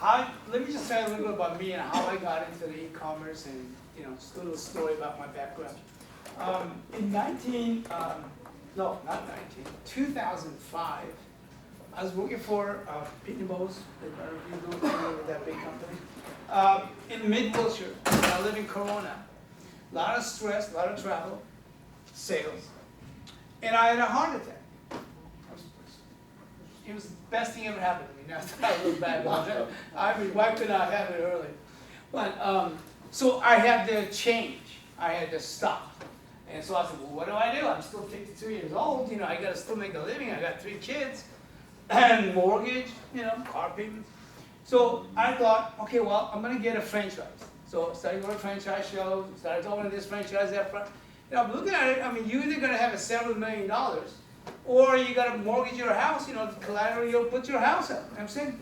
let me just tell you a little bit about me and how I got into the e-commerce and, just a little story about my background. In 2005, I was working for Pitney Bowes, that big company, in mid-Wilshire. I live in Corona. A lot of stress, a lot of travel, sales, and I had a heart attack. It was the best thing ever happened to me. Now I look back on it. I mean, why couldn't I have it early? But so I had to change. I had to stop. And so I said, well, what do I do? I'm still 52 years old. I got to still make a living. I got 3 kids and mortgage, car payments. So I thought, okay, well, I'm going to get a franchise. So I started going to franchise shows, started talking to this franchise, that franchise. I'm looking at it. I mean, you're either going to have several $1 million, or you got to mortgage your house, the collateral, you'll put your house up. I'm saying,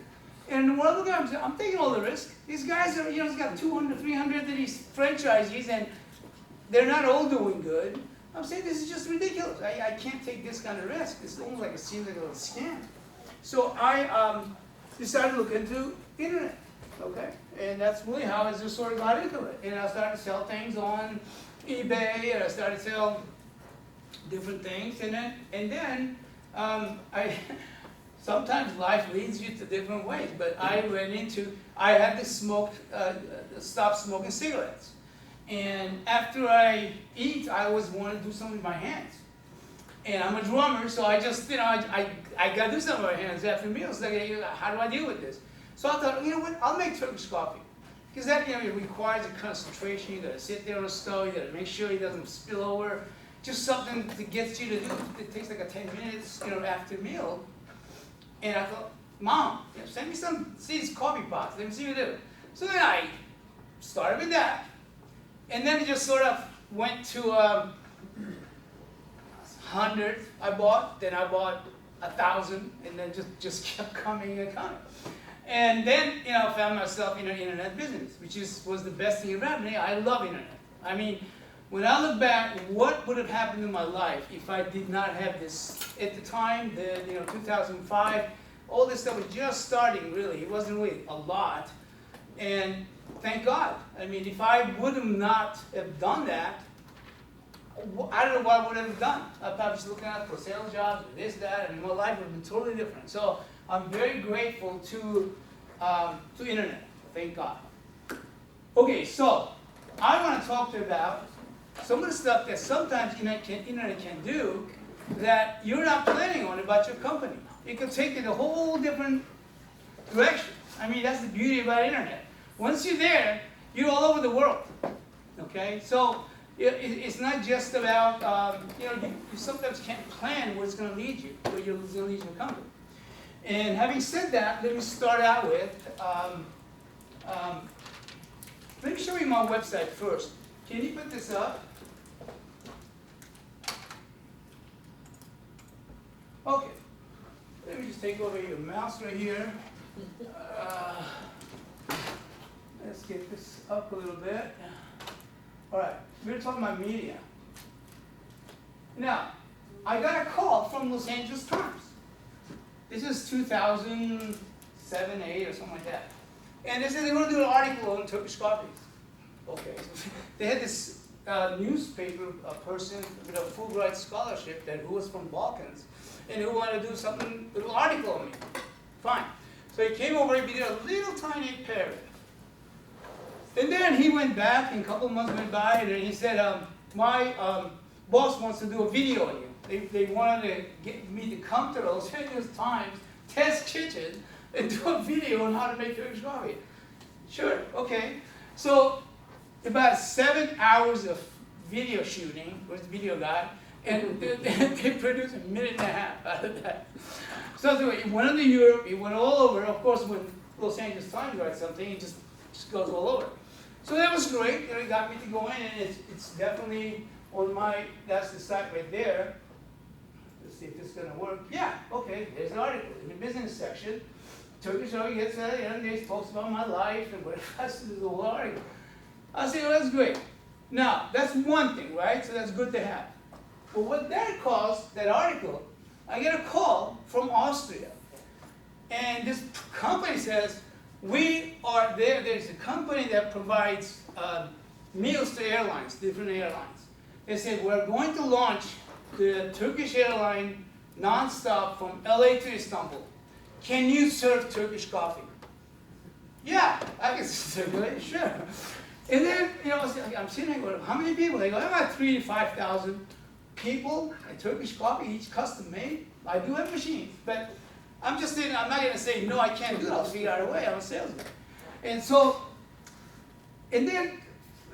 and when I look at it, I'm taking all the risk. These guys are, he's got 200, 300 of these franchisees, and they're not all doing good. I'm saying this is just ridiculous. I can't take this kind of risk. It's almost like it seems like a little scam. So I decided to look into internet, okay? And that's really how I just sort of got into it. And I started to sell things on eBay, and I started to sell different things, and then sometimes life leads you to different ways. But I had to stop smoking cigarettes, and after I eat, I always want to do something with my hands. And I'm a drummer, so I just I got to do something with my hands after meals. Like, how do I deal with this? So I thought, what? I'll make Turkish coffee. Because that, it requires a concentration. You got to sit there on the stove. You got to make sure it doesn't spill over. Just something that gets you to do. It takes like 10 minutes, after meal. And I thought, Mom, send me these coffee pots. Let me see what you do. So then I started with that, and then it just sort of went to 100. I bought. Then I bought 1,000, and then just kept coming and coming. And then, I found myself in the internet business, which was the best thing about me. I love internet. I mean, when I look back, what would have happened in my life if I did not have this? At the time, 2005, all this stuff was just starting, really. It wasn't really a lot. And thank God. I mean, if I would have not have done that, I don't know what I would have done. I'd probably just looking out for sales jobs, or this, that, and my life would have been totally different. So I'm very grateful to internet. Thank God. Okay, so I want to talk to you about some of the stuff that sometimes internet can do that you're not planning on about your company. It could take it a whole different direction. I mean, that's the beauty about internet. Once you're there, you're all over the world. Okay, so it's not just about you sometimes can't plan where it's going to lead you, where you're going to lead your company. And having said that, let me start out with let me show you my website first. Can you put this up? Okay. Let me just take over your mouse right here. Let's get this up a little bit. All right. We're talking about media. Now, I got a call from Los Angeles Times. This is 2007, 8, or something like that. And they said they want to do an article on Turkish coffees. Okay. They had this newspaper person with a Fulbright scholarship who was from Balkans, and who wanted to do something, a little article on me. Fine. So he came over and he did a little tiny paragraph. And then he went back, and a couple of months went by, and he said, my boss wants to do a video on you. They wanted to get me to come to Los Angeles Times test kitchen and do a video on how to make Turkish coffee. Sure, okay. So about 7 hours of video shooting with the video guy, and they produced 1.5 minutes out of that. So anyway, he went into Europe, he went all over. Of course, when Los Angeles Times writes something, it just goes all over. So that was great. It got me to go in, and it's definitely on that's the site right there. Let's see if this is going to work. Yeah, okay, there's an article in the business section. Turkish coffee gets and they talks about my life and what that's the whole article. I say, well, that's great. Now, that's one thing, right? So that's good to have. But what that caused, that article, I get a call from Austria. And this company says, we are there. There's a company that provides meals to airlines, different airlines. They said, we're going to launch the Turkish airline nonstop from LA to Istanbul. Can you serve Turkish coffee? Yeah, I can circulate, sure. And then, you know, I'm sitting there going, how many people? They go, about 3,000 to 5,000 people, and Turkish coffee, each custom made. I do have machines, but I'm just saying, I'm not going to say, no, I can't do it. I'll figure out a way. I'm a salesman. And so, and then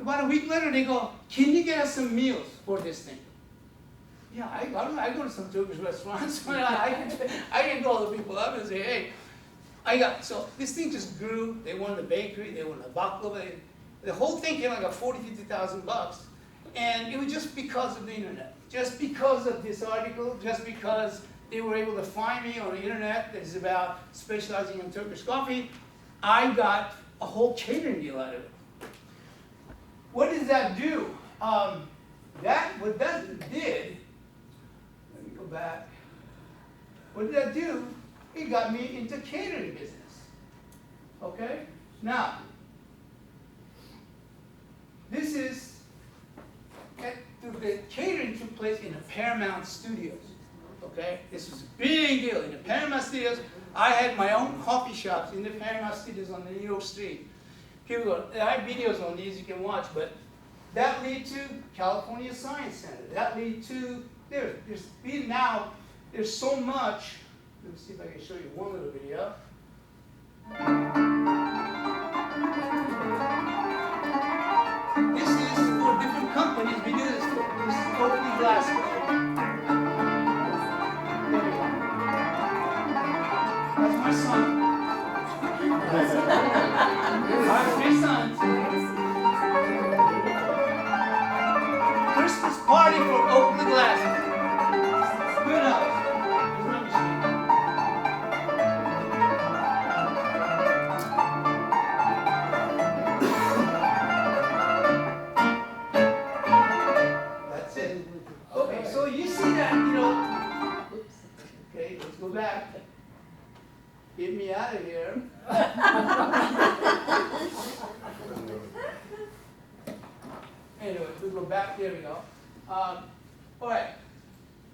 about a week later, they go, can you get us some meals for this thing? Yeah, I go to some Turkish restaurants. I can call the people up and say, hey, so this thing just grew. They wanted a bakery, they wanted a baklava. The whole thing came like a 40,000 to 50,000 bucks. And it was just because of the internet. Just because of this article, just because they were able to find me on the internet that is about specializing in Turkish coffee, I got a whole catering deal out of it. What does that do? What that did, let me go back. What did that do? It got me into catering business. Okay? Now, this is, the catering took place in the Paramount Studios. Okay? This was a big deal. In the Paramount Studios, I had my own coffee shops in the Paramount Studios on the New York Street. People go, I have videos on these you can watch, but that led to California Science Center. That led to, there's so much. Let me see if I can show you one little video. This is for different companies we do this for. This is Oakley Glass. There we go. That's my son. I have 3 sons. Christmas party for Oakley Glass. Who knows? Go back. Get me out of here. Anyway, we go back. There we go. All right.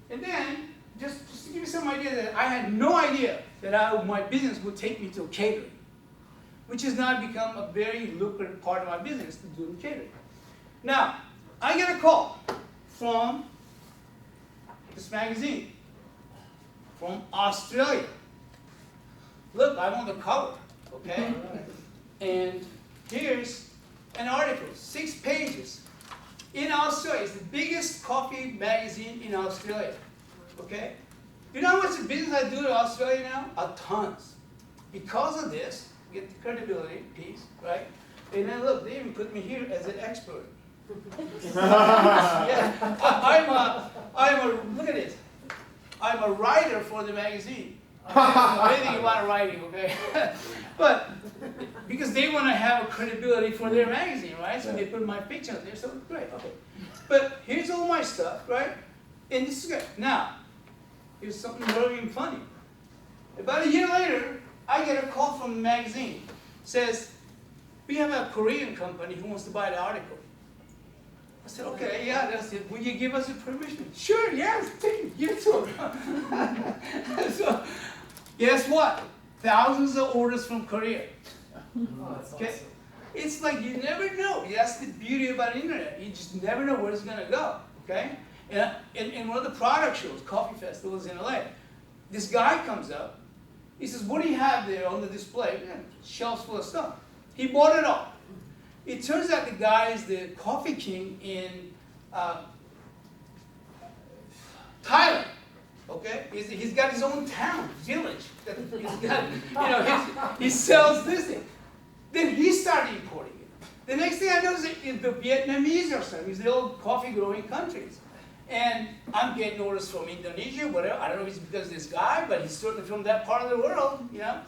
And then, just to give you some idea that I had no idea that my business would take me to catering, which has now become a very lucrative part of my business to do catering. Now, I get a call from this magazine. From Australia. Look, I'm on the cover, okay? And here's an article, 6 pages. In Australia, it's the biggest coffee magazine in Australia, okay? You know how much business I do in Australia now? A tons. Because of this, get the credibility piece, right? And then look, they even put me here as an expert. Yeah, look at this. I'm a writer for the magazine. Anything about writing, okay? But because they want to have a credibility for their magazine, right? So they put my picture there, so great, okay. But here's all my stuff, right? And this is good. Now, here's something very funny. About a year later, I get a call from the magazine. It says, we have a Korean company who wants to buy the article. I said, okay, yeah, that's it. Will you give us a permission? Sure, yes, give it to them. So, guess what? Thousands of orders from Korea. Oh, that's Okay? awesome. It's like you never know. That's the beauty about the internet. You just never know where it's going to go. Okay? And in one of the product shows, coffee festivals in LA, this guy comes up. He says, what do you have there on the display? Yeah, shelves full of stuff. He bought it all. It turns out the guy is the coffee king in Thailand. Okay, he's got his own town, village. He's got, he sells this thing. Then he started importing it. The next thing I know is the Vietnamese are selling. It's the old coffee growing countries. And I'm getting orders from Indonesia, whatever. I don't know if it's because of this guy, but he's certainly from that part of the world, you know.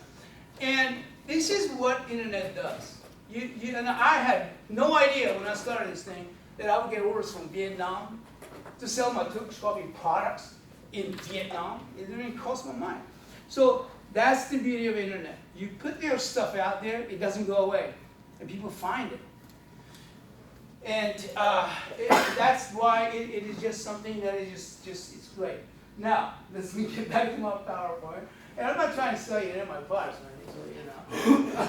And this is what internet does. And I had no idea when I started this thing that I would get orders from Vietnam to sell my Turkish coffee products in Vietnam. It didn't even cross my mind. So That's the beauty of internet. You put your stuff out there, it doesn't go away, and people find it. And that's why it is just something that is just it's great. Now, let's get back to my PowerPoint. And I'm not trying to sell you any of my products, man, so you know.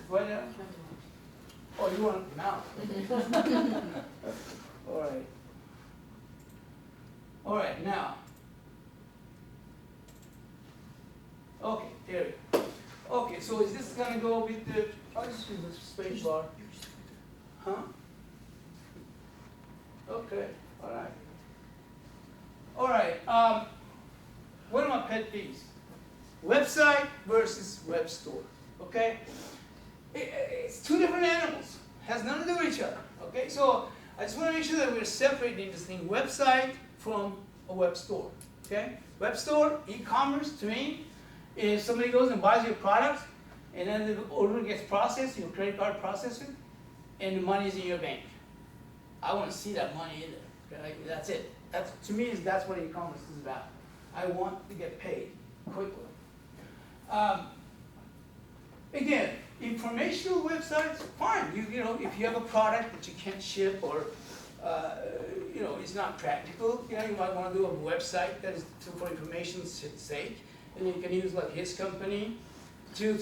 What now? Oh, you want now? All right. All right, now. Okay, there we go. Okay, so is this going to go with the, oh, this is the space bar. Huh? Okay, all right. All right, one of my pet peeves. Website versus web store, okay? It's two different animals. Has nothing to do with each other, okay? So I just want to make sure that we're separating this thing, website from a web store, okay? Web store, e-commerce, to me, is somebody goes and buys your product, and then the order gets processed, your credit card processor, and the money's in your bank. I want to see that money in there, okay? That's it. That's, to me, that's what e-commerce is about. I want to get paid quickly. Again, informational websites, fine. You know, if you have a product that you can't ship or you know, it's not practical, you know, you might want to do a website that is for information's sake, and you can use like his company to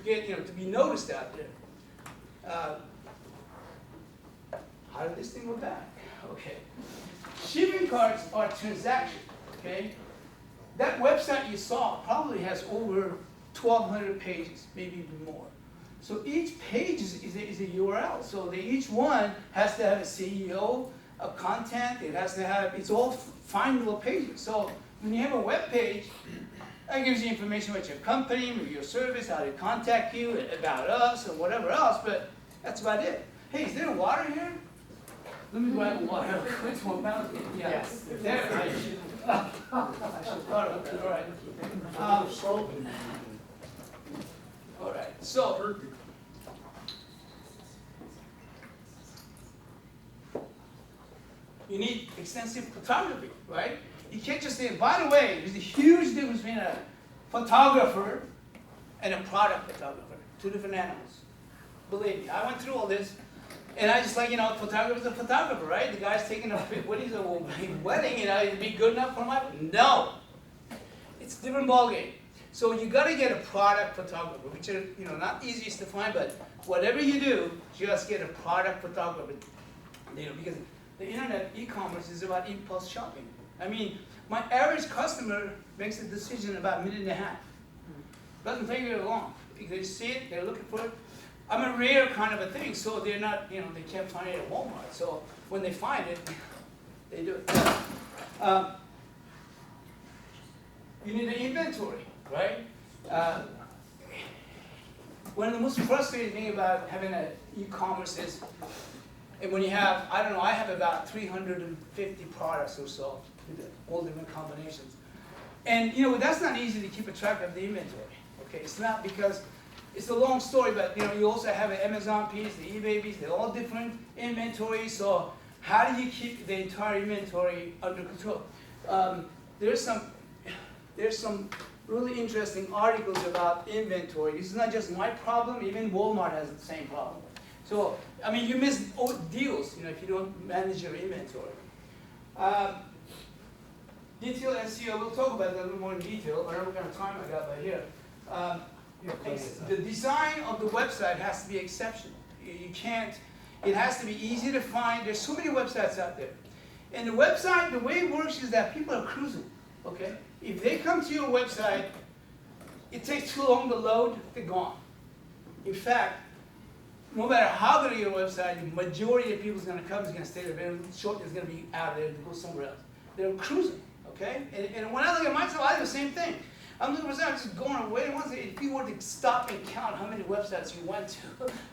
get, you know, to be noticed out there. How did this thing go back? Okay. Shipping carts are transactions, okay? That website you saw probably has over 1,200 pages, maybe even more. So each page is a URL. So each one has to have a CEO, a content, it has to have, it's all findable pages. So when you have a web page, that gives you information about your company, maybe your service, how to contact you, about us, or whatever else, but that's about it. Hey, is there water here? Let me grab water. Which one? Yeah. Yes. There. I should thought about that. All right. All right. So. You need extensive photography, right? You can't just say, by the way, there's a huge difference between a photographer and a product photographer. Two different animals. Believe me, I went through all this. And I just like, you know, photographer's a photographer, right? The guy's taking a wedding, you know, it'd be good enough for my, no. It's a different ballgame. So you gotta get a product photographer, which are, you know, not easiest to find, but whatever you do, just get a product photographer. You know, because the internet, e-commerce is about impulse shopping. I mean, my average customer makes a decision in about a minute and a half. Doesn't take very long. They see it, they're looking for it. I'm a rare kind of a thing, so they're not, you know, they can't find it at Walmart. So when they find it, they do it. You need an inventory, right? One of the most frustrating things about having an e-commerce is, and when you have, I don't know, I have about 350 products or so, with all different combinations. And, you know, that's not easy to keep a track of the inventory, okay? It's not because, it's a long story, but, you know, you also have an Amazon piece, the eBay piece, they're all different inventories, so how do you keep the entire inventory under control? There's some really interesting articles about inventory. This is not just my problem, even Walmart has the same problem. So, I mean, you miss deals, you know, if you don't manage your inventory. Detailed SEO, we'll talk about that a little more in detail. I don't know what kind of time I got by here. The design of the website has to be exceptional. You can't, it has to be easy to find. There's so many websites out there. And the website, the way it works is that people are cruising, okay? If they come to your website, it takes too long to load, they're gone. In fact, no matter how good your website, the majority of people is going to come, is going to stay there very short, is going to be out of there to go somewhere else. They're cruising, okay? And when I look at myself, I do the same thing. I'm looking for something, just going away. If you were to stop and count how many websites you went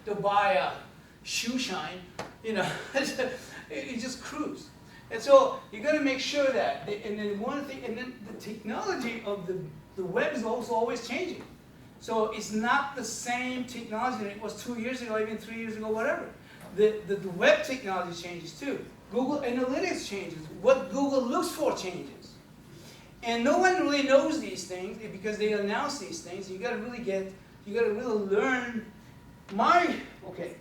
to buy a shoe shine, you know, you just cruise. And so you got to make sure that, and then one thing, and then the technology of the web is also always changing. So it's not the same technology that it was 2 years ago, even 3 years ago, whatever. The web technology changes too. Google Analytics changes. What Google looks for changes. And no one really knows these things because they announce these things. You gotta really learn okay.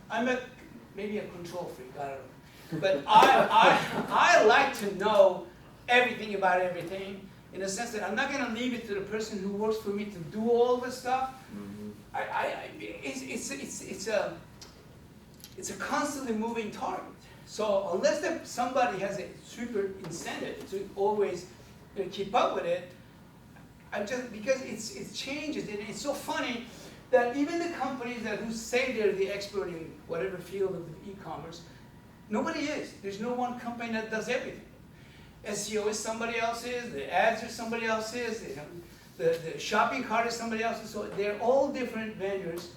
I'm maybe a control freak, I don't know. But I like to know everything about everything, in the sense that I'm not gonna leave it to the person who works for me to do all this stuff. It's a constantly moving target. So unless somebody has a super incentive to always keep up with it, because it changes, and it's so funny that even the companies who say they're the expert in whatever field of e-commerce, nobody is. There's no one company that does everything. SEO is somebody else's, the ads are somebody else's, the shopping cart is somebody else's, so they're all different vendors.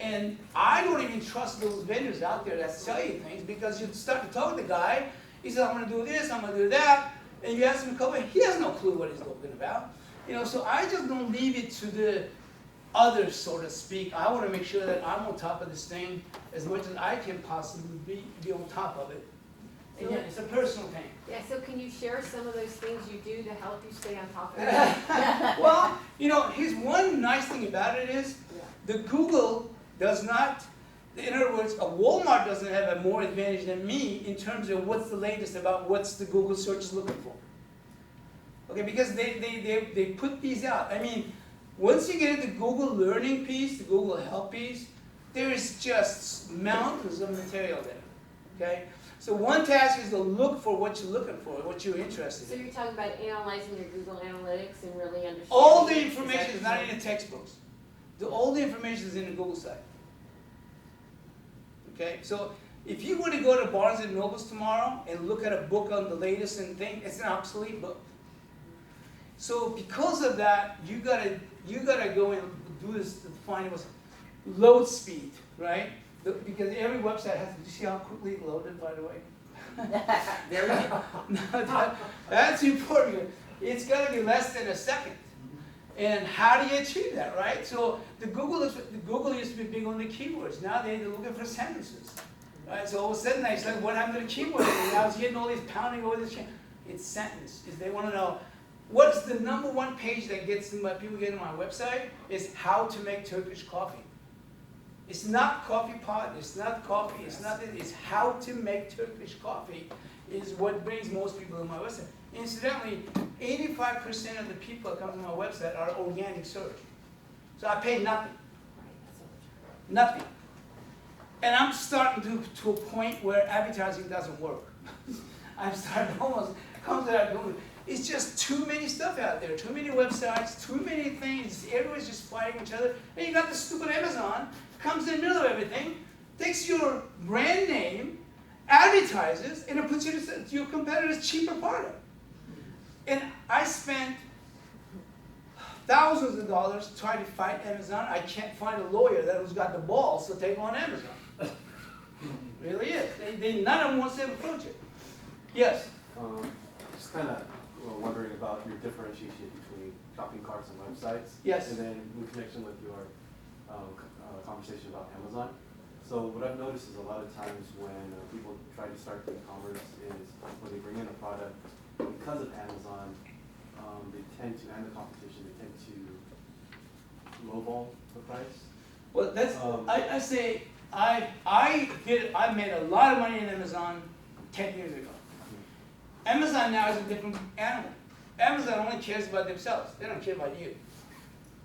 And I don't even trust those vendors out there that sell you things, because you start to talk to the guy, he says, I'm gonna do this, I'm gonna do that, and you ask him a couple, he has no clue what he's talking about. So I just don't leave it to the others, so to speak. I wanna make sure that I'm on top of this thing as much as I can possibly be on top of it. And yeah, it's a personal thing. Yeah, so can you share some of those things you do to help you stay on top of it? Well, here's one nice thing about it is, the Google does not, in other words, a Walmart doesn't have a more advantage than me in terms of what's the latest about what's the Google search is looking for. Okay, because they put these out. I mean, once you get into the Google learning piece, the Google help piece, there is just mountains of material there. Okay? So one task is to look for what you're looking for, what you're interested in. So you're talking about analyzing your Google Analytics and really understanding. All the information is not in the textbooks. All the information is in the Google site. Okay, so if you want to go to Barnes and Nobles tomorrow and look at a book on the latest and thing, it's an obsolete book. So because of that, you gotta go and do this to find what's load speed, right? Because every website has to. You see how quickly it loaded, by the way? There we go. No, that's important. It's got to be less than a second. And how do you achieve that, right? So Google used to be big on the keywords. Now they're looking for sentences, right? So all of a sudden I said, what happened to the keywords? And I was getting all these pounding over this. It's sentence. They want to know what's the #1 page that gets people get on my website is how to make Turkish coffee. It's not coffee pot. It's not coffee. It's nothing. It's how to make Turkish coffee is what brings most people to my website. Incidentally, 85% of the people that come to my website are organic search. So I pay nothing. Nothing. And I'm starting to a point where advertising doesn't work. I'm starting to almost come to that point. It's just too many stuff out there, too many websites, too many things. Everyone's just fighting each other. And you got the stupid Amazon, comes in the middle of everything, takes your brand name, advertises, and it puts you to your competitor's cheaper product. And I spent thousands of dollars trying to fight Amazon. I can't find a lawyer who's got the balls to take on Amazon. Really is. None of them wants to approach it. Yes? Just kind of wondering about your differentiation between shopping carts and websites. Yes. And then in connection with your conversation about Amazon. So what I've noticed is a lot of times when people try to start e-commerce is when they bring in a product, because of Amazon, they tend to, and the competition, they tend to lowball the price. Well, that's, I say, I made a lot of money in Amazon 10 years ago. Amazon now is a different animal. Amazon only cares about themselves. They don't care about you.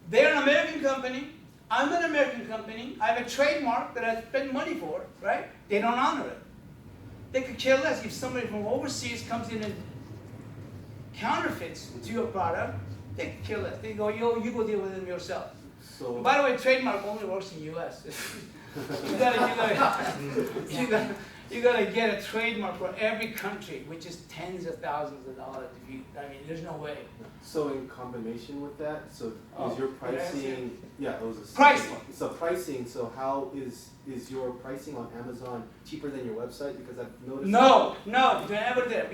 They're an American company. I'm an American company. I have a trademark that I spend money for, right? They don't honor it. They could care less if somebody from overseas comes in and counterfeits to your product. They could care less. They go, yo, you go deal with them yourself. So, by the way, trademark only works in the U.S. You gotta get a trademark for every country, which is tens of thousands of dollars. There's no way. so in combination with that, so is your pricing, it was a Pricing. So pricing, so how is your pricing on Amazon cheaper than your website? Because I've noticed. No, never there.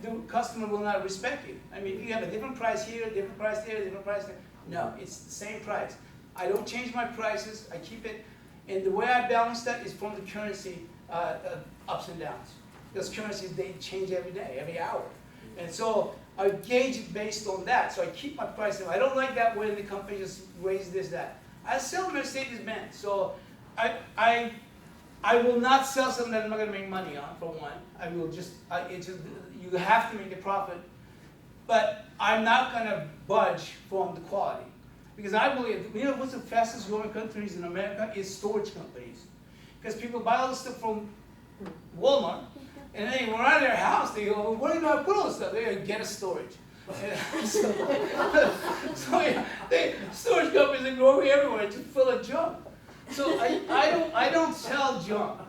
The customer will not respect you. If you have a different price here, different price there, different price there, no, it's the same price. I don't change my prices. I keep it, and the way I balance that is from the currency ups and downs. Because currencies, they change every day, every hour. And so I gauge it based on that, so I keep my price. I don't like that when the company just raises this, that. I sell Mercedes-Benz, so I will not sell something that I'm not going to make money on, for one. I will just, you have to make a profit. But I'm not going to budge from the quality. Because I believe, you know what's the fastest growing countries in America is storage companies. Because people buy all the stuff from Walmart, and then when out of their house, they go, well, where do I put all this stuff? They go, get a storage. So yeah, storage companies are growing everywhere, just full of junk. So I don't sell junk.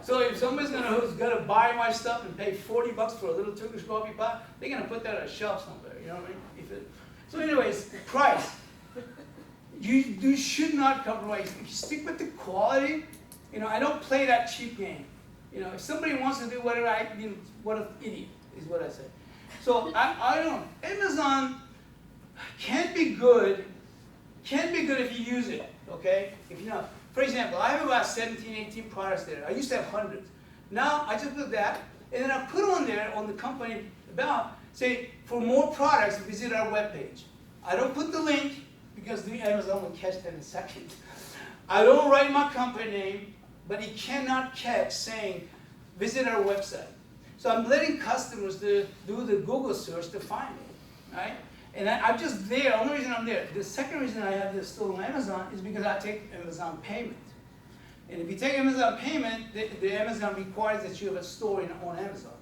So if somebody's gonna buy my stuff and pay $40 for a little Turkish coffee pot, they're gonna put that on a shelf somewhere. You know what I mean? So anyways, price. You should not compromise. If you stick with the quality, you know, I don't play that cheap game. You know, if somebody wants to do whatever, what an idiot is what I say. So I don't. Amazon can't be good if you use it. Okay? If you know, for example, I have about 17, 18 products there. I used to have hundreds. Now I just put that, and then I put on there on the company about, say, for more products, visit our webpage. I don't put the link because the Amazon will catch that in a second. I don't write my company name, but it cannot catch saying, visit our website. So I'm letting customers do the Google search to find me, right? And I'm just there. The only reason I'm there. The second reason I have this store on Amazon is because I take Amazon payment. And if you take Amazon payment, the Amazon requires that you have a store on Amazon.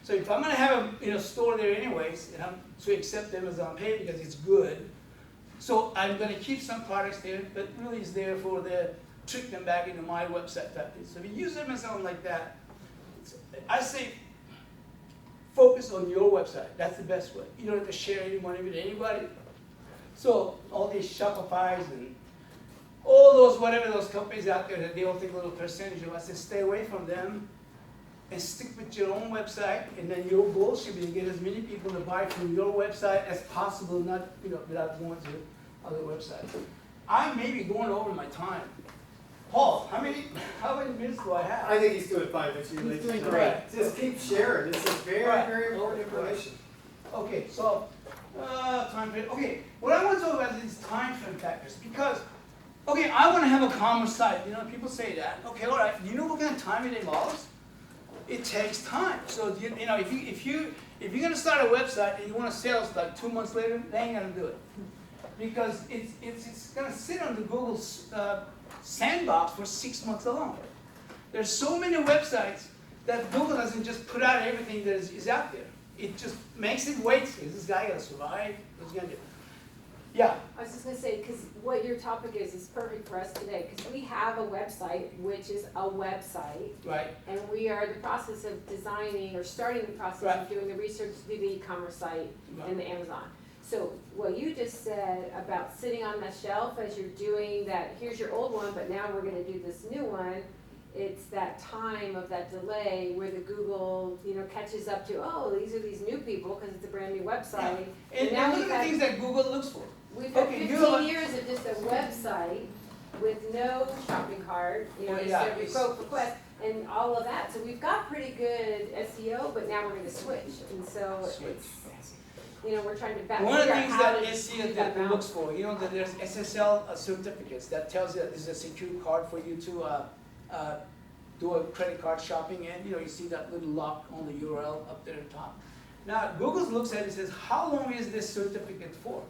So if I'm going to have a store there anyways, and I'm to accept Amazon Pay because it's good, so I'm going to keep some products there, but really it's there for the trick them back into my website type thing. So if you use Amazon like that, I say focus on your website. That's the best way. You don't have to share any money with anybody. So all these Shopify's and all those, whatever those companies out there that they all take a little percentage of, I say stay away from them and stick with your own website, and then your goal should be to get as many people to buy from your website as possible, not without going to other websites. I may be going over my time. Paul, how many minutes do I have? I think he's doing fine, but you He's doing great. Just keep sharing. This is very, very important information. Okay, so time frame. Okay, what I want to talk about is time frame factors because, okay, I want to have a commerce site. You know, people say that. Okay, all right. You know what kind of time it involves? It takes time. So you know, if you're gonna start a website and you want to sell it like 2 months later, they ain't gonna do it because it's gonna sit on the Google sandbox for 6 months alone. There's so many websites that Google doesn't just put out everything that is out there. It just makes it wait. Is this guy gonna survive? What's he gonna do? Yeah. I was just gonna say, because what your topic is perfect for us today, because we have a website, which is a website. Right. And we are in the process of designing, or starting the process of doing the research to do the e-commerce site and the Amazon. So what you just said about sitting on the shelf as you're doing that, here's your old one, but now we're gonna do this new one, it's that time of that delay where the Google, catches up to, oh, these are these new people, because it's a brand new website. Yeah. And now look at the things that Google looks for. We've had 15 years of just a website with no shopping cart, just every quote request and all of that. So we've got pretty good SEO, but now we're going to switch. And so it's, we're trying to balance. One of the things that SEO that looks for, that there's SSL certificates that tells you that this is a secure card for you to do a credit card shopping in. You see that little lock on the URL up there at the top. Now Google looks at it and says, how long is this certificate for?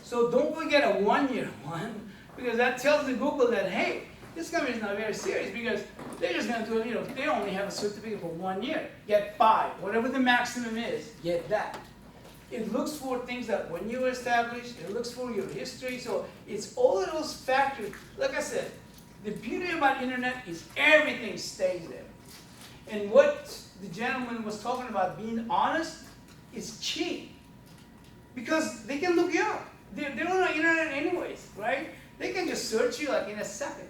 So don't go get a 1-year one, because that tells the Google that, hey, this company is not very serious because they're just going to do it, they only have a certificate for 1 year. Get 5, whatever the maximum is, get that. It looks for things that when you were established, it looks for your history, so it's all of those factors. Like I said, the beauty about internet is everything stays there. And what the gentleman was talking about, being honest, is key. Because they can look you up. They're on the internet anyways, right? They can just search you like in a second.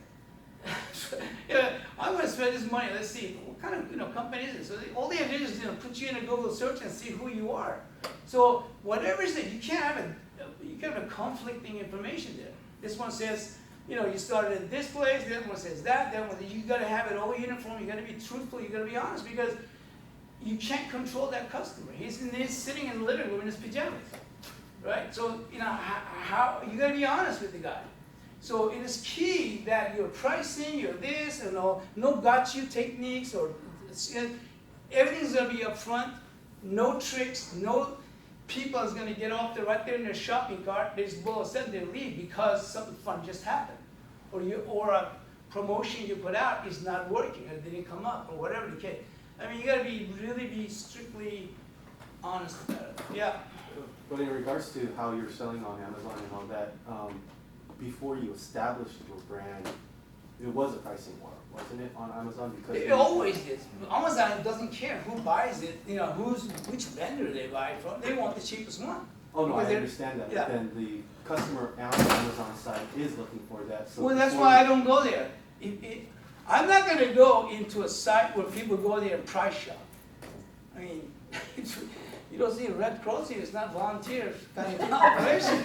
I'm going to spend this money. Let's see, what kind of company is it? So all they have to do is put you in a Google search and see who you are. So whatever it is, you can't have a conflicting information there. This one says, you started at this place. The other one says that. Then you got to have it all uniform. You got to be truthful. You got to be honest because you can't control that customer. He's sitting in the living room in his pajamas, right? So, you know, how you gotta be honest with the guy. So it is key that your pricing, your this, and all, no got-you techniques, or everything's gonna be upfront, no tricks, no people is gonna get off there right there in their shopping cart, they just blow a sudden they leave because something fun just happened. Or a promotion you put out is not working, or didn't come up, or whatever the case. I mean, you gotta really be strictly honest about it. Yeah. But in regards to how you're selling on Amazon and all that, before you established your brand, it was a pricing war, wasn't it, on Amazon? Because It always is. Amazon doesn't care who buys it, you know, which vendor they buy it from. They want the cheapest one. oh no, I Because understand that. yeah. But then the customer on the Amazon side is looking for that. So Well, that's before why I you- don't go there. I'm not gonna go into a site where people go there and price shop. I mean, you don't see Red Cross here, it's not volunteers kind of operation.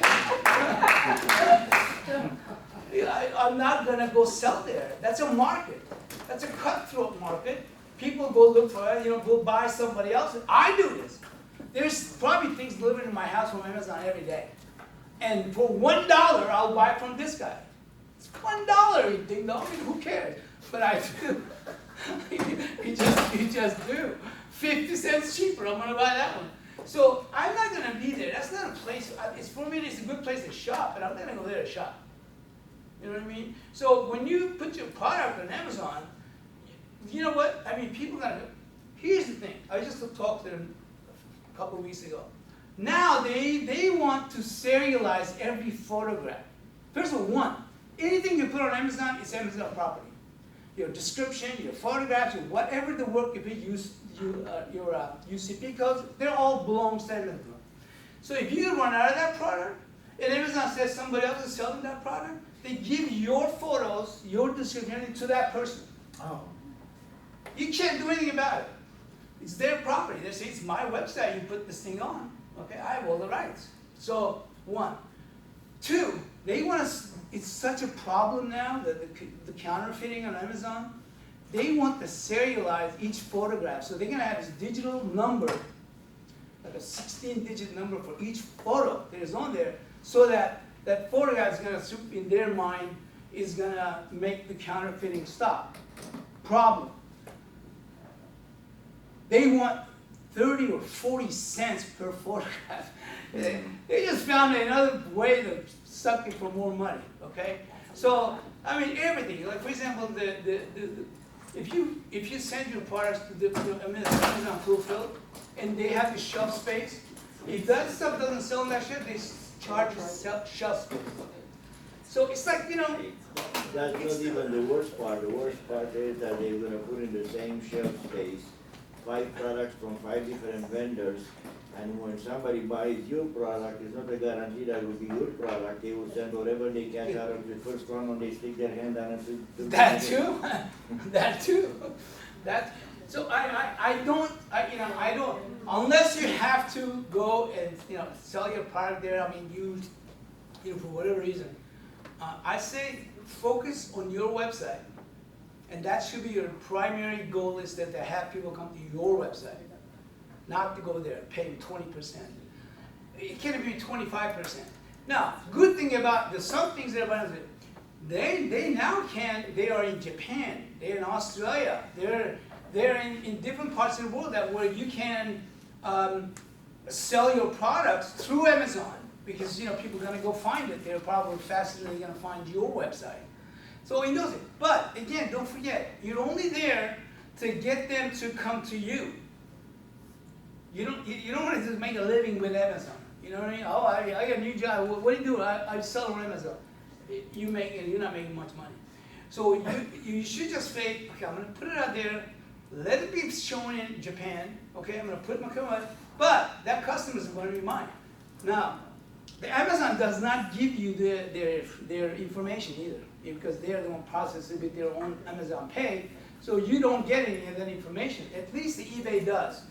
I'm not gonna go sell there. That's a market. That's a cutthroat market. People go look for it, you know, go buy somebody else. I do this. There's probably things delivered in my house from Amazon every day. And for $1, I'll buy from this guy. It's $1, you ding dong, who cares? But I do. you just do. 50 cents cheaper, I'm gonna buy that one. So I'm not gonna be there. That's not a place, it's for me, it's a good place to shop, but I'm not gonna go there to shop. You know what I mean? So when you put your product on Amazon, you know what? I mean, people gotta, here's the thing. I just talked to them a couple of weeks ago. Now they want to serialize every photograph. First of all, one, anything you put on Amazon is Amazon property. Your description, your photographs, your whatever the work, if you use your UCP codes, they're all belongs to Amazon. So if you run out of that product, and Amazon says somebody else is selling that product, they give your photos, your description to that person. Oh. You can't do anything about it. It's their property. They say, it's my website, you put this thing on. Okay, I have all the rights. So, one. Two, they want to, it's such a problem now, that the counterfeiting on Amazon, they want to serialize each photograph. So they're going to have this digital number, like a 16-digit number for each photo that is on there, so that that photograph is going to, in their mind, is going to make the counterfeiting stop. Problem. They want 30 or 40 cents per photograph. They just found another way to suck it for more money, okay? So, I mean, everything. Like, for example, if you send your products to the Amazon Fulfilled, and they have the shelf space, if that stuff doesn't sell in that shit, they charge shelf space. So it's like, you know, That's not even the worst part. The worst part is that they're gonna put in the same shelf space 5 products from 5 different vendors, and when somebody buys your product, it's not a guarantee that it will be your product. They will send whatever they catch out of the first one when they stick their hand on it to that too, that too. So I don't, unless you have to go and, you know, sell your product there, I mean, you know, for whatever reason, I say focus on your website. And that should be your primary goal, is that to have people come to your website, not to go there and pay 20%. It can be 25%. Now, good thing about, there's some things that are, they now can, they are in Japan, they're in Australia, they're in different parts of the world that where you can sell your products through Amazon, because, you know, people are gonna go find it. They're probably faster than they're gonna find your website. So he knows it. But again, don't forget, you're only there to get them to come to you. You don't want to just make a living with Amazon. You know what I mean? Oh, I got a new job. What do you do? I sell on Amazon. You're not making much money. So you should just say, okay, I'm going to put it out there. Let it be shown in Japan. Okay, I'm going to put my customer, but that customer is going to be mine. Now, the Amazon does not give you their information either, because they're the one processing with their own Amazon Pay, so you don't get any of that information. At least the eBay does.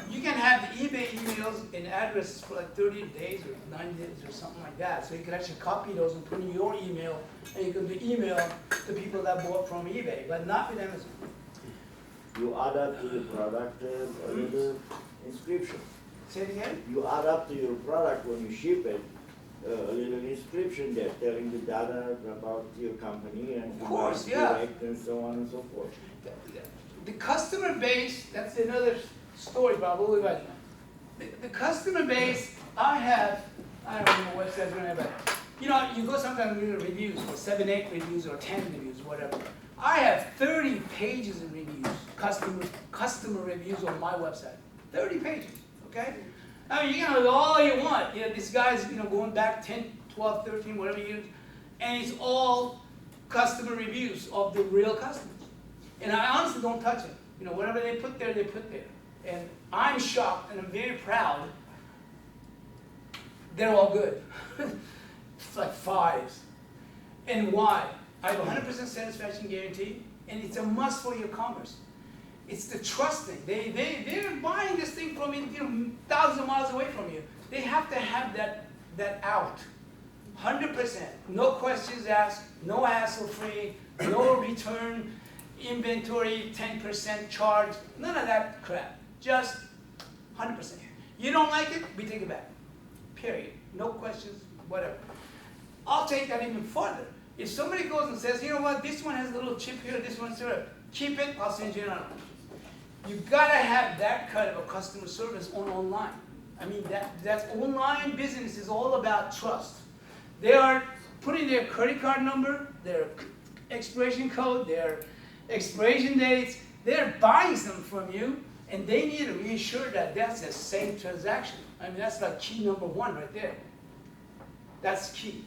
You can have the eBay emails and addresses for like 30 days or 90 days or something like that. So you can actually copy those and put in your email, and you can email the people that bought from eBay, but not with Amazon. you add up to the product a little inscription. Say it again? You add up to your product when you ship it, a little inscription there telling the data about your company and Of course, you buy yeah. direct and so on and so forth. The customer base, that's another story, probably, but the customer base, I don't know what websites or whatever. You know, you go sometimes and read reviews, or 7, 8 reviews, or 10 reviews, whatever. I have 30 pages of reviews, customer reviews on my website. 30 pages, okay? I mean, you can have all you want. You know, this guy's, going back 10, 12, 13, whatever years, and it's all customer reviews of the real customers. And I honestly don't touch them. Whatever they put there, they put there. And I'm shocked and I'm very proud. They're all good. It's like 5s. And why? I have a 100% satisfaction guarantee, and it's a must for your commerce. It's the trust thing. They're buying this thing from thousands of miles away from you. They have to have that out. 100%. No questions asked, no hassle-free, no return, inventory 10% charge, none of that crap. Just 100%. You don't like it, we take it back. Period. No questions, whatever. I'll take that even further. If somebody goes and says, you know what, this one has a little chip here, this one's here, keep it, I'll send you another one. You've got to have that kind of a customer service online. I mean, that's online business is all about trust. They are putting their credit card number, their expiration code, their expiration dates, they're buying something from you, and they need to reassure that that's the same transaction. I mean, that's like key number 1 right there. That's key.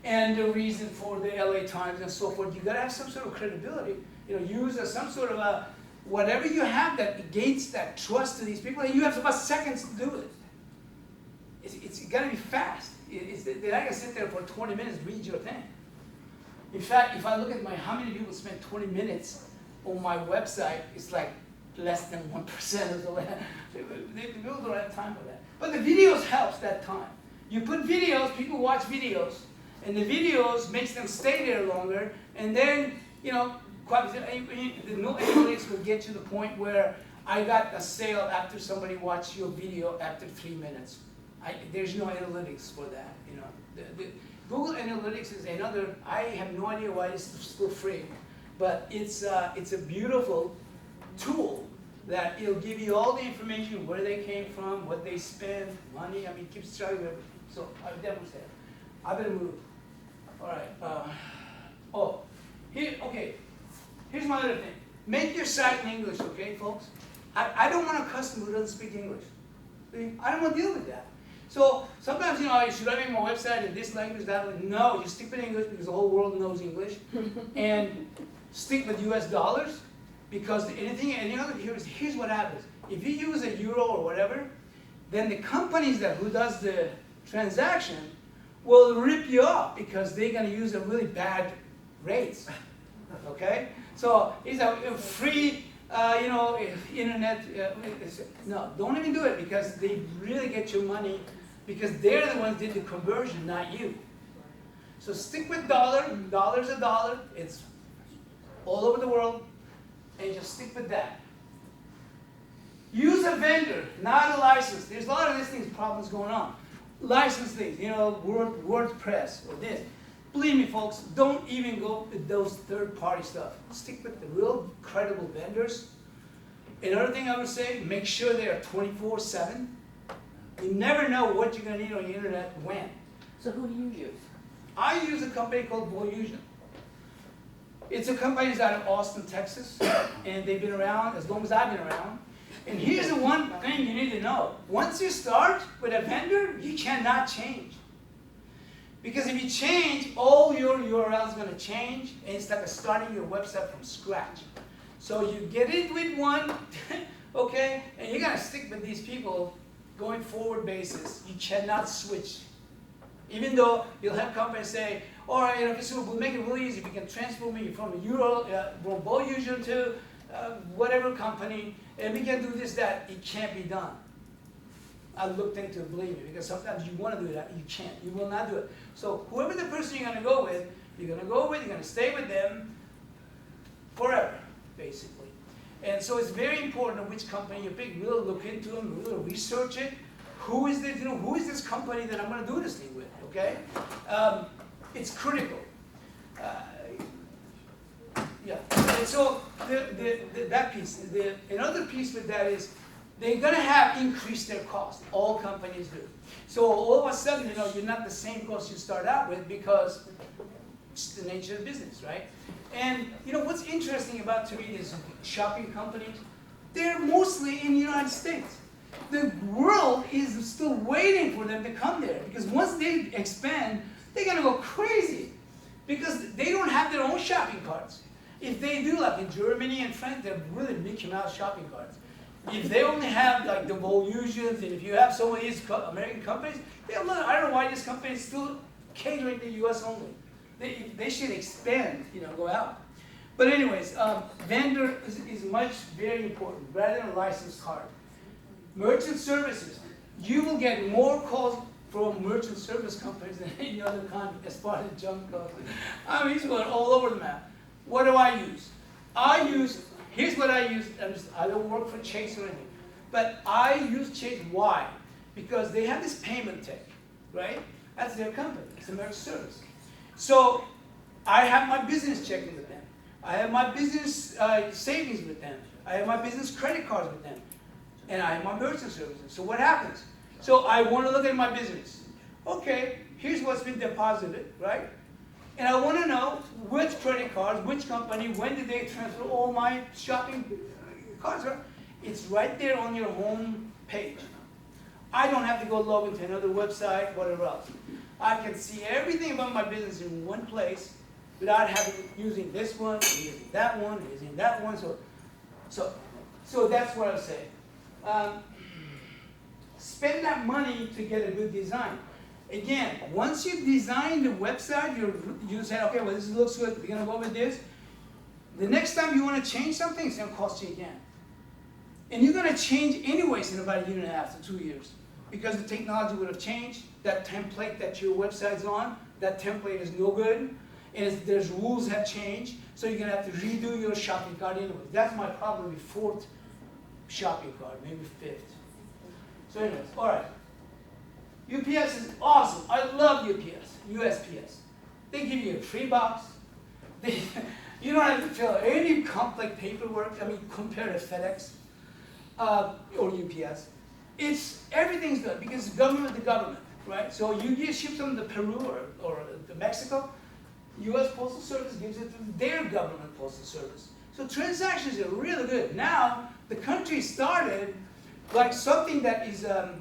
And the reason for the LA Times and so forth, you gotta have some sort of credibility. Use some sort of a, whatever you have that gates that trust to these people, and you have about seconds to do it. It's gotta be fast. They're not gonna sit there for 20 minutes and read your thing. In fact, if I look at how many people spend 20 minutes on my website, it's like less than 1% or so. People don't have time for that. But the videos helps that time. You put videos, people watch videos, and the videos makes them stay there longer, and then, the no analytics will get to the point where I got a sale after somebody watched your video after 3 minutes. There's no analytics for that, The Google Analytics is another, I have no idea why it's still free, but it's a beautiful tool that it'll give you all the information, where they came from, what they spend, money, I mean, it keeps track of everything. So I definitely say, I better move. All right, here's my other thing. Make your site in English, okay, folks? I don't want a customer who doesn't speak English. I don't want to deal with that. So sometimes, should I make my website in this language, that language? No, you stick with English because the whole world knows English. And stick with US dollars, because any other, here's what happens. If you use a euro or whatever, then the companies who does the transaction will rip you off because they're going to use a really bad rates. Okay? So it's a free, internet. No, don't even do it because they really get your money because they're the ones who did the conversion, not you. So stick with dollar. Dollar's a dollar. It's all over the world. And just stick with that. Use a vendor, not a license. There's a lot of these things, problems going on. License things, WordPress or this. Believe me, folks, don't even go with those third-party stuff. Stick with the real credible vendors. Another thing I would say, make sure they are 24/7. You never know what you're going to need on the internet when. So who do you use? I use a company called Boyusion. It's a company that's out of Austin, Texas, and they've been around as long as I've been around. And here's the one thing you need to know. Once you start with a vendor, you cannot change. Because if you change, all your URLs are going to change, and it's like starting your website from scratch. So you get it with one, okay, and you're going to stick with these people going forward basis. You cannot switch. Even though you'll have companies say, all right, okay, so we'll make it really easy. We can transfer me from from Boyusion to whatever company, and we can do this, that. It can't be done. I looked into it, believe me, because sometimes you want to do that, you can't. You will not do it. So whoever the person you're going to go with, you're going to stay with them forever, basically. And so it's very important which company you pick. Really look into them, really research it. Who is this? Who is this company that I'm going to do this thing with? Okay, it's critical. Yeah. And so that piece. Another piece with that is they're going to have increased their cost. All companies do. So all of a sudden, you're not the same cost you start out with because it's the nature of the business, right? And what's interesting about to me is shopping companies, they're mostly in the United States. The world is still waiting for them to come there because once they expand, they're gonna go crazy because they don't have their own shopping carts. If they do, like in Germany and France, they're really Mickey Mouse shopping carts. If they only have like the Volusions, and if you have some of these American companies, I don't know why this company is still catering to the US only. They should expand, go out. But anyways, vendor is very important, rather than a licensed card. Merchant services, you will get more calls from merchant service companies than any other kind as far as junk goes. I mean, it's going all over the map. What do I use? Here's what I use. I don't work for Chase or anything, but I use Chase. Why? Because they have this payment tech, right? That's their company. It's American Service. So I have my business checking with them. I have my business savings with them. I have my business credit cards with them. And I have my merchant services. So what happens? So I want to look at my business. Okay, here's what's been deposited, right? And I want to know which credit cards, which company, when did they transfer all my shopping cards, right? It's right there on your home page. I don't have to go log into another website, whatever else. I can see everything about my business in one place without using this one, using that one, using that one. So that's what I say. Spend that money to get a good design. Again, once you design the website, you say, okay, well, this looks good, we're going to go with this. The next time you want to change something, it's going to cost you again. And you're going to change anyways in about a year and a half to 2 years because the technology would have changed. That template that your website's on, that template is no good. And there's rules have changed, so you're going to have to redo your shopping cart anyway. That's my probably 4th shopping cart, maybe 5th. So anyways, all right. UPS is awesome. I love UPS, USPS. They give you a free box. You don't have to fill out any complex paperwork. I mean, compared to FedEx or UPS. Everything's good because it's government to government, right? So you get ship them to Peru or to Mexico. U.S. Postal Service gives it to their government postal service. So transactions are really good. Now, the country started like something that is a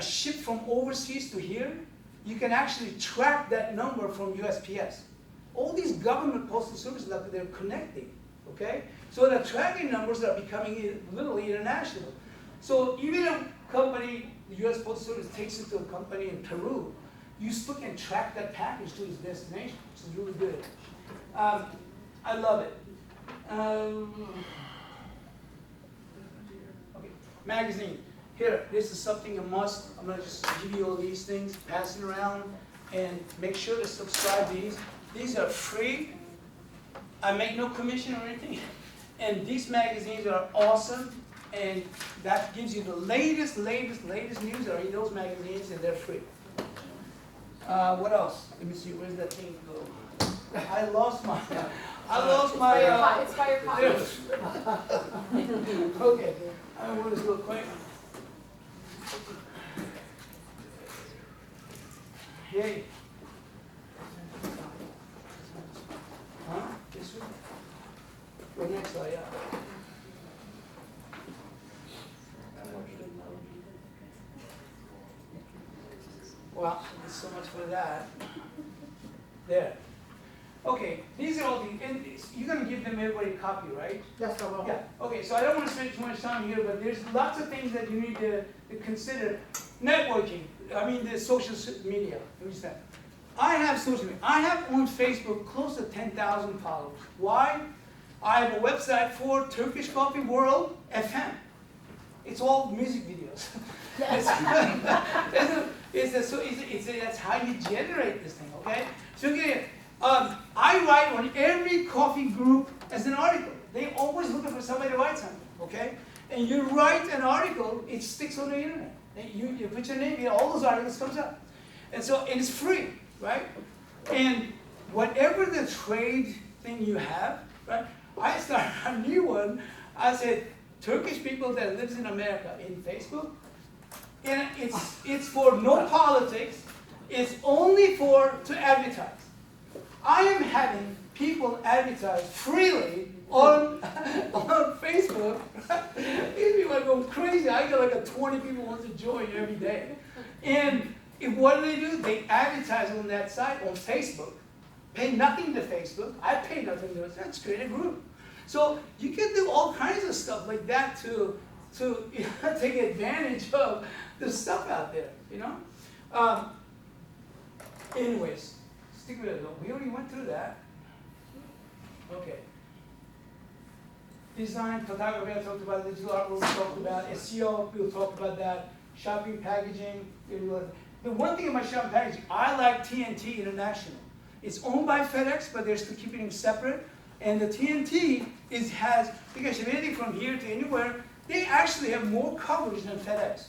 ship from overseas to here. You can actually track that number from USPS. All these government postal services, they're connecting, okay? So the tracking numbers are becoming literally international. So even a company, the U.S. Postal Service takes it to a company in Peru, you still can track that package to its destination, which is really good. I love it. Okay, magazine. Here, this is something a must. I'm going to just give you all these things, pass it around, and make sure to subscribe to these. These are free. I make no commission or anything. And these magazines are awesome, and that gives you the latest news that are in those magazines, and they're free. What else? Let me see, where's that thing go? I lost my, It's by your pocket. Okay, I want this real quick. Hey. Huh? This one? Right next slide, yeah. Well, there's so much for that. There. Okay, these are all the, and you're going to give them everybody a copy, right? Yes, I will. Yeah, okay, so I don't want to spend too much time here, but there's lots of things that you need to consider. Networking, I mean the social media, understand? I have social media. I have on Facebook close to 10,000 followers. Why? I have a website for Turkish Coffee World FM. It's all music videos. That's how you generate this thing, okay? So again, I write on every coffee group as an article. They always looking for somebody to write something, okay? And you write an article, it sticks on the internet. And you put your name in, all those articles comes up. And so, and it's free, right? And whatever the trade thing you have, right? I started a new one. I said, Turkish people that lives in America in Facebook, and it's for no politics. It's only to advertise. I am having people advertise freely on Facebook. These people are going crazy. I get like 20 people want to join every day. And what do? They advertise on that site on Facebook. Pay nothing to Facebook. I pay nothing to it. Let's create a group. So you can do all kinds of stuff like that to take advantage of the stuff out there, you know? Anyways, stick with it though. We already went through that. Okay. Design, photography, I talked about. Digital art, we'll talk about. SEO, we'll talk about that. Shopping, packaging. The one thing about shopping packaging, I like TNT International. It's owned by FedEx, but they're still keeping them separate. And the TNT has, because if anything from here to anywhere, they actually have more coverage than FedEx.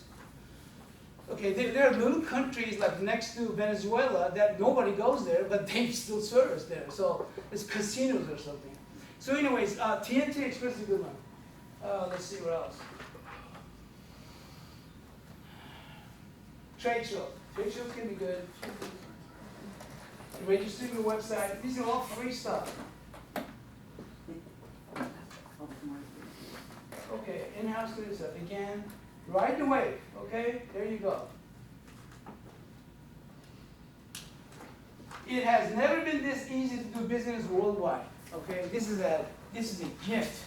Okay, there are little countries like next to Venezuela that nobody goes there, but they still service there. So it's casinos or something. So anyways, TNT Express is a good one. Let's see what else. Trade shows. Trade shows can be good. Register your website. These are all free stuff. Okay, in-house doing stuff. Again, ride the wave. Okay, there you go. It has never been this easy to do business worldwide. Okay, this is a gift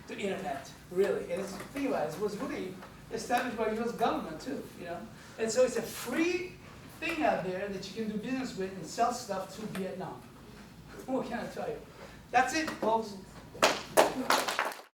to internet, really. And think about it, it was really established by the U.S. government too, you know. And so it's a free thing out there that you can do business with and sell stuff to Vietnam. What can I tell you? That's it, folks.